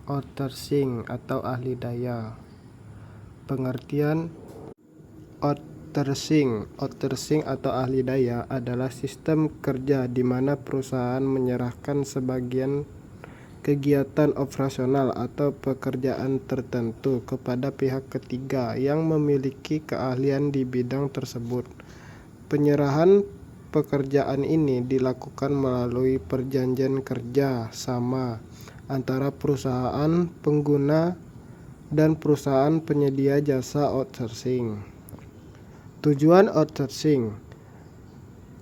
Outsourcing atau ahli daya. Pengertian outsourcing atau ahli daya adalah sistem kerja di mana perusahaan menyerahkan sebagian kegiatan operasional atau pekerjaan tertentu kepada pihak ketiga yang memiliki keahlian di bidang tersebut. Penyerahan pekerjaan ini dilakukan melalui perjanjian kerja sama antara perusahaan pengguna dan perusahaan penyedia jasa outsourcing. Tujuan outsourcing: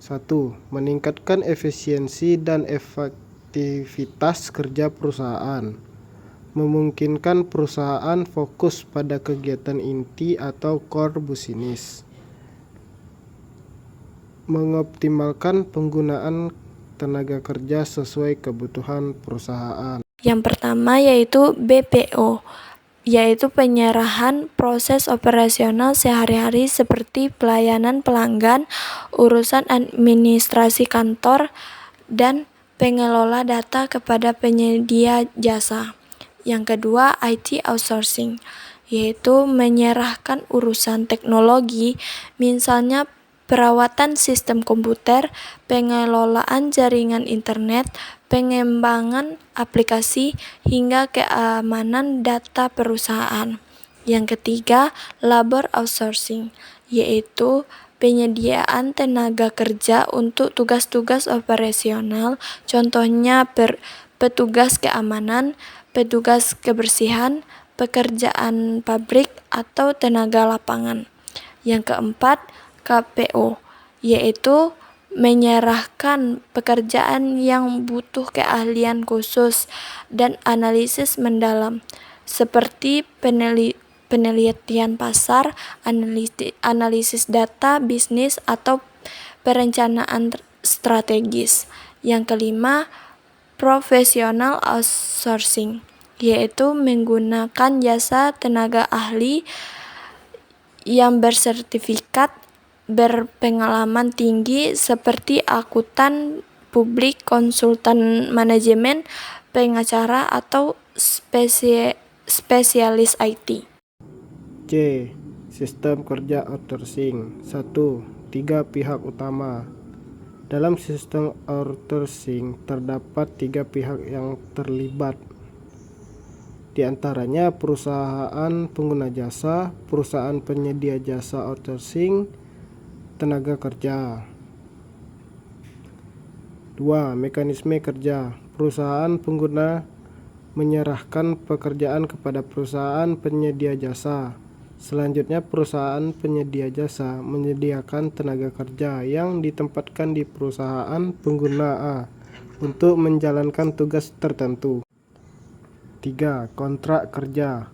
1. Meningkatkan efisiensi dan efektivitas kerja perusahaan. Memungkinkan perusahaan fokus pada kegiatan inti atau core business. Mengoptimalkan penggunaan tenaga kerja sesuai kebutuhan perusahaan. Yang pertama yaitu BPO, yaitu penyerahan proses operasional sehari-hari seperti pelayanan pelanggan, urusan administrasi kantor, dan pengelola data kepada penyedia jasa. Yang kedua, IT outsourcing, yaitu menyerahkan urusan teknologi, misalnya perawatan sistem komputer, pengelolaan jaringan internet, pengembangan aplikasi, hingga keamanan data perusahaan. Yang ketiga, labor outsourcing, yaitu penyediaan tenaga kerja untuk tugas-tugas operasional, contohnya petugas keamanan, petugas kebersihan, pekerjaan pabrik, atau tenaga lapangan. Yang keempat, KPO, yaitu menyerahkan pekerjaan yang butuh keahlian khusus dan analisis mendalam, seperti penelitian pasar, analisis data bisnis, atau perencanaan strategis. Yang kelima, professional outsourcing, yaitu menggunakan jasa tenaga ahli yang bersertifikat berpengalaman tinggi seperti akuntan publik, konsultan manajemen, pengacara, atau spesialis IT. C. Sistem kerja outsourcing. 1. 3 pihak utama. Dalam sistem outsourcing terdapat 3 pihak yang terlibat. Di antaranya perusahaan pengguna jasa, perusahaan penyedia jasa outsourcing, tenaga kerja. 2. Mekanisme kerja. Perusahaan pengguna menyerahkan pekerjaan kepada perusahaan penyedia jasa. Selanjutnya, perusahaan penyedia jasa menyediakan tenaga kerja yang ditempatkan di perusahaan pengguna A untuk menjalankan tugas tertentu. 3. Kontrak kerja.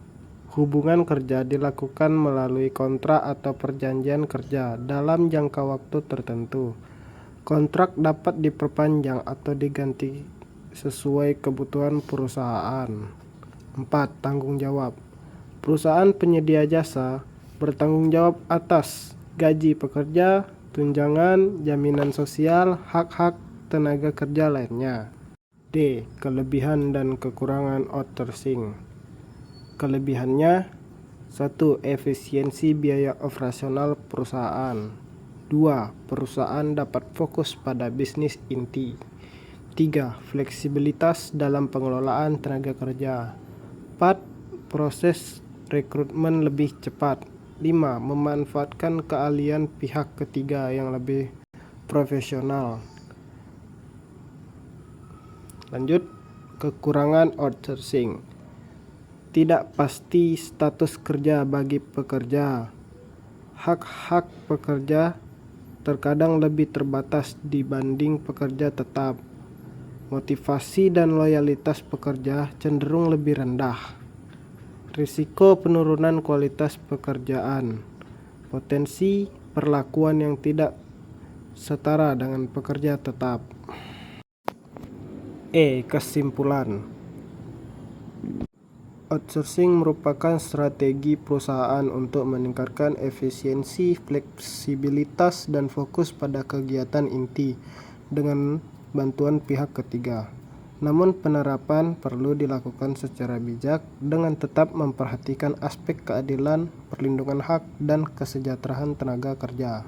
Hubungan kerja dilakukan melalui kontrak atau perjanjian kerja dalam jangka waktu tertentu. Kontrak dapat diperpanjang atau diganti sesuai kebutuhan perusahaan. 4. Tanggung jawab. Perusahaan penyedia jasa bertanggung jawab atas gaji pekerja, tunjangan, jaminan sosial, hak-hak tenaga kerja lainnya. D. Kelebihan dan kekurangan outsourcing. Kelebihannya: 1. Efisiensi biaya operasional perusahaan. 2. Perusahaan dapat fokus pada bisnis inti. 3. Fleksibilitas dalam pengelolaan tenaga kerja. 4. Proses rekrutmen lebih cepat. 5. Memanfaatkan keahlian pihak ketiga yang lebih profesional. Lanjut, kekurangan outsourcing. Tidak pasti status kerja bagi pekerja. Hak-hak pekerja terkadang lebih terbatas dibanding pekerja tetap. Motivasi dan loyalitas pekerja cenderung lebih rendah. Risiko penurunan kualitas pekerjaan. Potensi perlakuan yang tidak setara dengan pekerja tetap. Kesimpulan. Outsourcing merupakan strategi perusahaan untuk meningkatkan efisiensi, fleksibilitas, dan fokus pada kegiatan inti dengan bantuan pihak ketiga. Namun penerapan perlu dilakukan secara bijak dengan tetap memperhatikan aspek keadilan, perlindungan hak, dan kesejahteraan tenaga kerja.